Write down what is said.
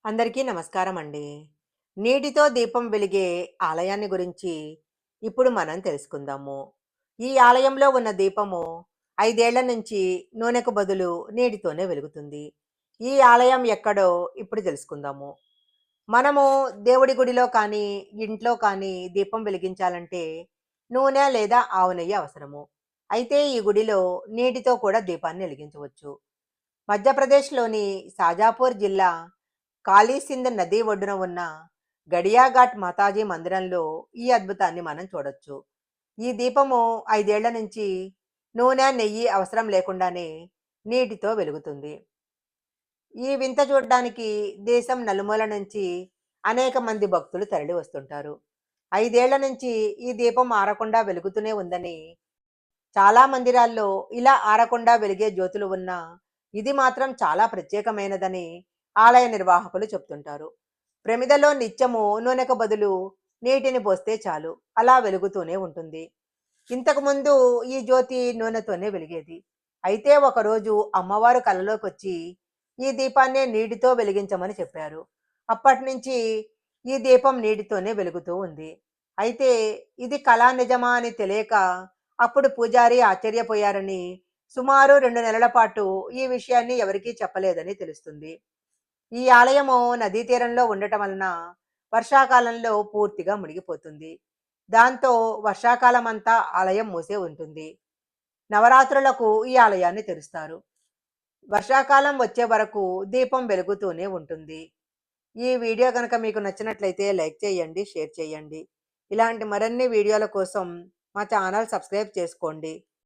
అందరికీ నమస్కారం అండి. నీటితో దీపం వెలిగే ఆలయాన్ని గురించి ఇప్పుడు మనం తెలుసుకుందాము. ఈ ఆలయంలో ఉన్న దీపము 5 ఏళ్ల నుంచి నూనెకు బదులు నీటితోనే వెలుగుతుంది. ఈ ఆలయం ఎక్కడో ఇప్పుడు తెలుసుకుందాము. మనము దేవుడి గుడిలో కానీ, ఇంట్లో కానీ దీపం వెలిగించాలంటే నూనె లేదా ఆవు నెయ్యి అవసరము. అయితే ఈ గుడిలో నీటితో కూడా దీపాన్ని వెలిగించవచ్చు. మధ్యప్రదేశ్‌లోని షాజాపూర్ జిల్లా కాళీసింధ్ నది ఒడ్డున ఉన్న గడియాఘాట్ మాతాజీ మందిరంలో ఈ అద్భుతాన్ని మనం చూడొచ్చు. ఈ దీపము 5 ఏళ్ల నుంచి నూనె, నెయ్యి అవసరం లేకుండానే నీటితో వెలుగుతుంది. ఈ వింత చూడడానికి దేశం నలుమూల నుంచి అనేక మంది భక్తులు తరలి వస్తుంటారు. 5 ఏళ్ల నుంచి ఈ దీపం ఆరకుండా వెలుగుతూనే ఉందని, చాలా మందిరాల్లో ఇలా ఆరకుండా వెలిగే జ్యోతులు ఉన్నా ఇది మాత్రం చాలా ప్రత్యేకమైనదని ఆలయ నిర్వాహకులు చెప్తుంటారు. ప్రమిదలో నిత్యము నూనెకు బదులు నీటిని పోస్తే చాలు అలా వెలుగుతూనే ఉంటుంది. ఇంతకుముందు ఈ జ్యోతి నూనెతోనే వెలిగేది. అయితే ఒకరోజు అమ్మవారు కలలోకి వచ్చి ఈ దీపాన్నే నీటితో వెలిగించమని చెప్పారు. అప్పటి నుంచి ఈ దీపం నీటితోనే వెలుగుతూ ఉంది. అయితే ఇది కళా నిజమా అని తెలియక అప్పుడు పూజారి ఆశ్చర్యపోయారని, సుమారు 2 నెలల పాటు ఈ విషయాన్ని ఎవరికీ చెప్పలేదని తెలుస్తుంది. ఈ ఆలయము నదీ తీరంలో ఉండటం వలన వర్షాకాలంలో పూర్తిగా మునిగిపోతుంది. దాంతో వర్షాకాలం అంతా ఆలయం మూసే ఉంటుంది. నవరాత్రులకు ఈ ఆలయాన్ని తెరుస్తారు. వర్షాకాలం వచ్చే వరకు దీపం వెలుగుతూనే ఉంటుంది. ఈ వీడియో కనుక మీకు నచ్చినట్లయితే లైక్ చేయండి, షేర్ చేయండి. ఇలాంటి మరిన్ని వీడియోల కోసం మా ఛానల్ సబ్స్క్రైబ్ చేసుకోండి.